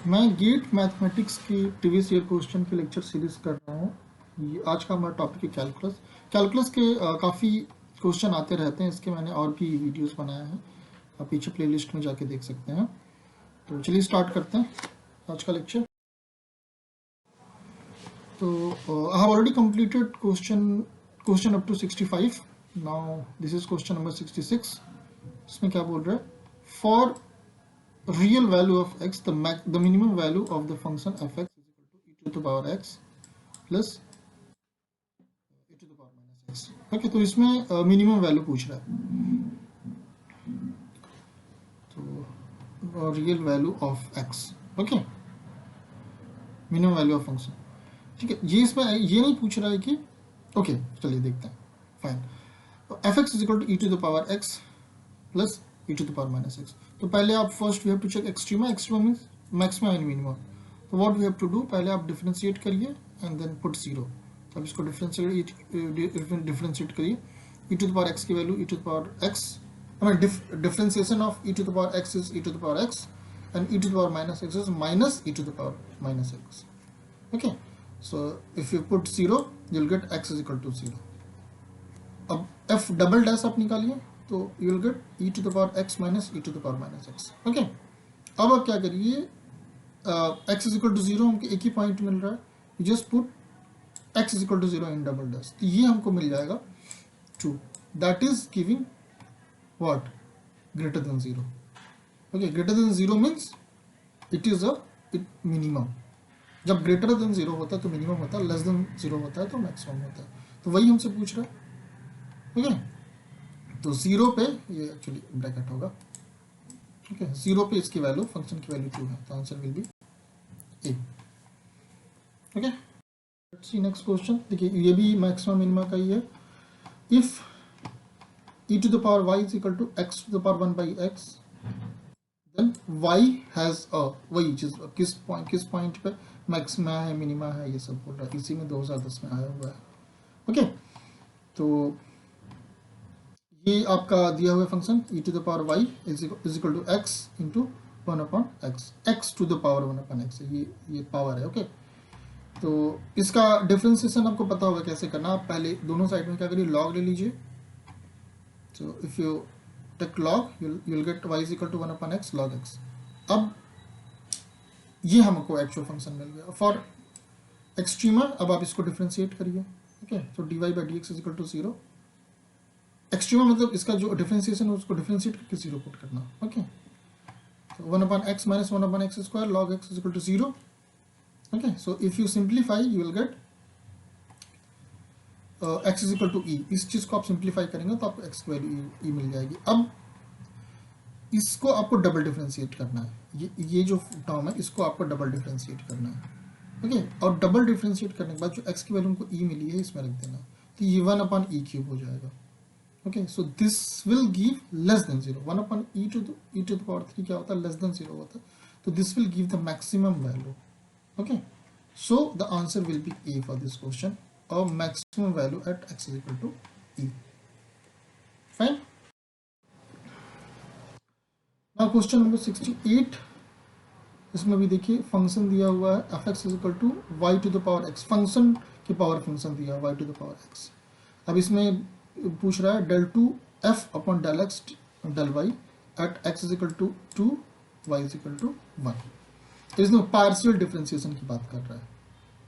मैं gate mathematics की previous year question की लेक्चर सीरीज कर रहा हूँ। ये आज का हमारा टॉपिक है कैलकुलस। कैलकुलस के काफ़ी क्वेश्चन आते रहते हैं, इसके मैंने और भी वीडियोस बनाए हैं, आप पीछे प्लेलिस्ट में जाके देख सकते हैं। तो चलिए स्टार्ट करते हैं आज का लेक्चर। तो I have already completed question up to 65। Now this is question number 66। इसमें क्या बोल रहा है? For real value of x, the minimum value of the function f(x) is equal to e to the power x plus e to the power minus x। Okay, तो इसमें minimum value पूछ रहा है, तो real value of x। Okay, minimum value of function. ठीक है, ये इसमें ये नहीं पूछ रहा है कि ओके चलिए देखते हैं। Fine, f(x) is equal to e to the power x plus e to the power minus x। तो पहले आप first we have to check extrema. Extrema means maxima and minimum. तो what we have to do, पहले आप differentiate करिए and then put 0। तो अब इसको डिफरेंशिएट करिए। e to the power x की value e to the power x, I mean differentiation of e to the power x is e to the power x and e to the power minus x is minus e to the power minus x। okay, so if you put 0 you'll get x is equal to 0। अब f double dash आप निकालिए तो you will get e to the power x minus e to the power minus x। Okay, अब आप क्या करिए, x is equal to 0 हमको एक ही पॉइंट मिल रहा है, you just put x is equal to 0 in double dash, तो ये हमको मिल जाएगा 2। That is giving what, greater than 0। Okay, greater than 0 means it is a minimum. जब ग्रेटर देन 0 होता है तो मिनिमम होता है, लेस देन 0 होता है तो मैक्सिमम होता है। तो वही हमसे पूछ रहा है। ओके, तो 0 पे ये एक्चुअली ब्रैकेट होगा। ओके, 0 पे इसकी वैल्यू, फंक्शन की वैल्यू 2 है, तो answer will be A. Okay, let's see next question. देखिए ये भी मैक्सिमम मिनिमा का ही है। If e to the power y is equal to x to the power 1 by x, then y has a, वही चीज किस पॉइंट पे मैक्सिमा है मिनिमा है ये सब बोल रहा है, इसी में 2010 में आया हुआ है। ओके, तो ये आपका दिया हुआ function e to the power y is equal to x into 1 upon x, x to the power 1 upon x, ये पावर है। ओके, तो इसका डिफरेंशिएशन आपको पता होगा कैसे करना। आप पहले दोनों साइड में क्या करिए, लॉग ले लीजिए। So if you take log you will get y is equal to 1 upon x log x। अब ये हमको एक्चुअल फंक्शन मिल गया फॉर एक्सट्रीमा। अब आप इसको डिफरेंशिएट करिए। ओके, तो dy by D X is equal to 0। Extrema मतलब इसका जो डिफरेंशिएशन है उसको डिफरेंशिएट करके 0 पुट करना। ओके, तो 1 upon x minus 1 upon x square log x is equal to 0। okay, so if you simplify you will get x is equal to e। इस चीज को आप सिंप्लीफाई करेंगे तो आपको x की वैल्यू e मिल जाएगी। अब इसको आपको डबल डिफरेंशिएट करना है, ये जो टर्म है इसको आपको डबल डिफरेंशिएट करना है। ओके, और डबल डिफरेंशिएट करने के बाद जो x की वैल्यू हमको e मिली है इसमें रख देना, तो ये 1 upon e क्यूब हो जाएगा। okay, so this will give less than 0। 1 upon e to the power 3 क्या होता है, less than 0 होता है, तो this will give the maximum value। okay, so the answer will be a for this question, or maximum value at x is equal to e। fine, now question number 68। इसमें भी देखिए function दिया हुआ है f(x) is equal to y to the power x, function की power function दिया है y to the power x। अब इसमें पूछ रहा है del 2 f upon del x del y at x is equal to 2 y is equal to 1। इसमें partial differentiation की बात कर रहा है।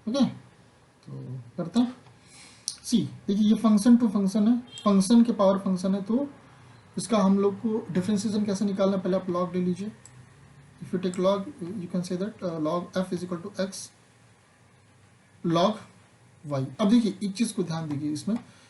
ओके, तो करते हैं। सी देखिए ये फंक्शन टू फंक्शन है, फंक्शन के पावर फंक्शन है, तो इसका हम लोग को डिफरेंशिएशन कैसे निकालना है, पहले आप लॉग ले लीजिए। If you take log you can say that log f is equal to x log y। अब देखिए एक चीज को ध्यान दीजिए,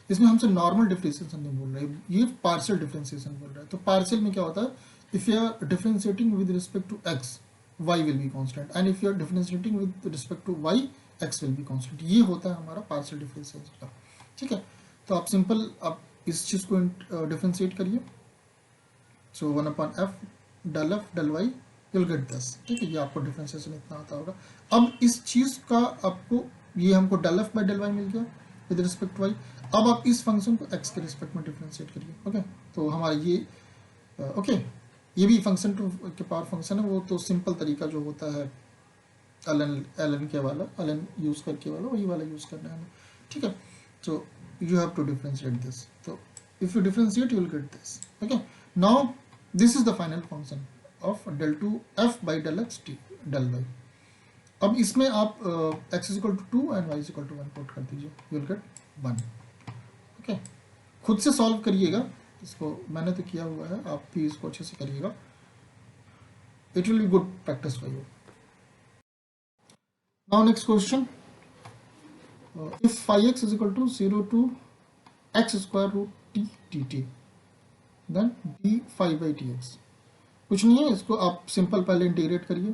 इसमें हमसे नॉर्मल डिफरेंशिएशन नहीं बोल रहे, ये पार्शियल डिफरेंशिएशन बोल रहा है। तो पार्शियल में क्या होता है, if you are differentiating with respect to x y will be constant, and if you are differentiating with respect to y x will be constant. ये होता है हमारा पार्शियल डिफरेंशिएशन का। ठीक है, तो आप सिंपल आप इस चीज को डिफरेंशिएट करिए। सो 1 upon f del f del y you'll get this। ठीक है, ये आपको डिफरेंशिएशन इतना आता होगा। अब इस चीज का आपको ये हमको del f by del y मिल गया विद रिस्पेक्ट टू y। अब आप इस फंक्शन को x के रिस्पेक्ट में डिफरेंशिएट करिए। ओके, तो हमारा ये ओके, ये भी फंक्शन टू के पावर फंक्शन है, वो तो सिंपल तरीका जो होता है ln के वाला, ln यूज करके वाला वही वाला यूज करना है हमें, ठीक है. So you have to differentiate this. So if you differentiate, you will get this. Okay. Now this is the final function of del 2 f by del x t del y. अब इसमें आप x is equal to 2 and y is equal to 1 put कर दीजिए, you will get 1. Okay. खुद से solve करिएगा इसको, मैंने तो किया हुआ है, आप भी इसको अच्छे से करिएगा. It will be good practice for you. Now next question. If phi x is equal to 0 to x square root t dt, then d phi by dx. कुछ नहीं है, इसको आप सिंपल पहले इंटीग्रेट करिए.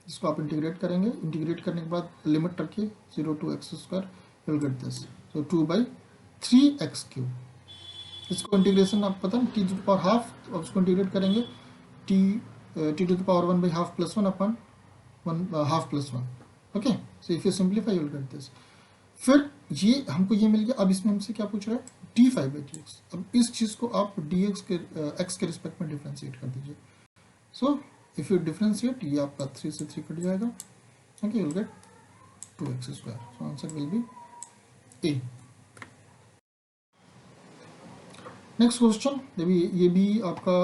इसको आप इंटीग्रेट करेंगे, इंटीग्रेट करने के बाद लिमिट रखिए 0 to x square, you will get this. So 2 by 3x cube. इसको इंटीग्रेशन आप पता है t to the power half, अब इसको इंटीग्रेट करेंगे t to the power 1 by half plus 1 upon 1 half plus 1. Okay. So if you simplify you will get this. फिर ये हमको ये मिल गया. अब इसमें हमसे क्या पूछ रहा है, D five by D x. अब इस चीज़ को आप डी एक्स के एक्स के रिस्पेक्ट में डिफ्रेंशिएट कर दीजिए. सो इफ यू डिफ्रेंशिएट, ये आपका 3 से 3 कट जाएगा. Okay, you will gate 2x square. So answer will be A. Next question, ये भी आपका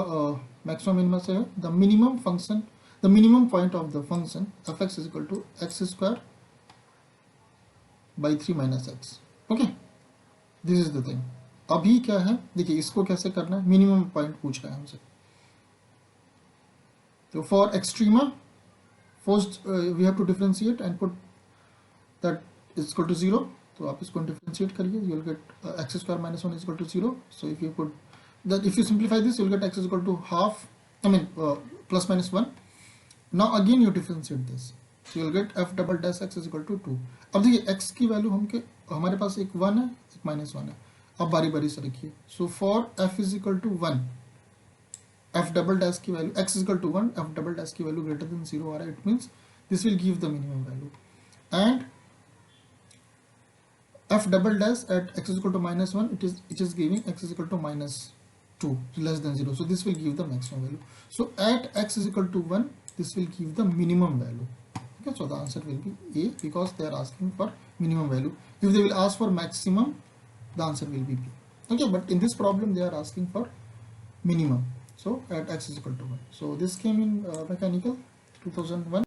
मैक्सिमम मिनिमम से है. The minimum function, the minimum point of the function f(x) is equal to x square by 3 minus x. Okay, this is the thing. अभी क्या है, देखिए इसको कैसे करना है, मिनिमम पॉइंट पूछ रहा है हमसे. तो for extrema first we have to differentiate and put that is equal to 0. तो आप इसको डिफरेंशिएट करिए, you will get x square minus 1 is equal to 0. So if you put that, if you simplify this, you will get x is equal to half, I mean plus minus 1. Now again you differentiate this, so you will get f double dash x is equal to 2. अब देखिए x की value हमारे पास एक 1 है, एक minus 1 है. अब बारी बारी से रखिए. So for f is equal to 1, f double dash की value, x is equal to 1, f double dash की वैल्यू ग्रेटर देन 0 आ रहा है. It means this will give the minimum value. And f double dash at x is equal to minus 1, it is giving x is equal to minus 2, less than 0. So this will give the maximum value. So at x is equal to 1, this will give the minimum value. Okay, so the answer will be A, because they are asking for minimum value. If they will ask for maximum, the answer will be B. Okay, but in this problem they are asking for minimum. So at x is equal to 1. So this came in mechanical 2001.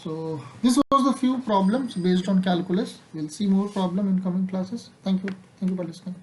So this was the few problems based on calculus. We'll see more problem in coming classes. Thank you for listening.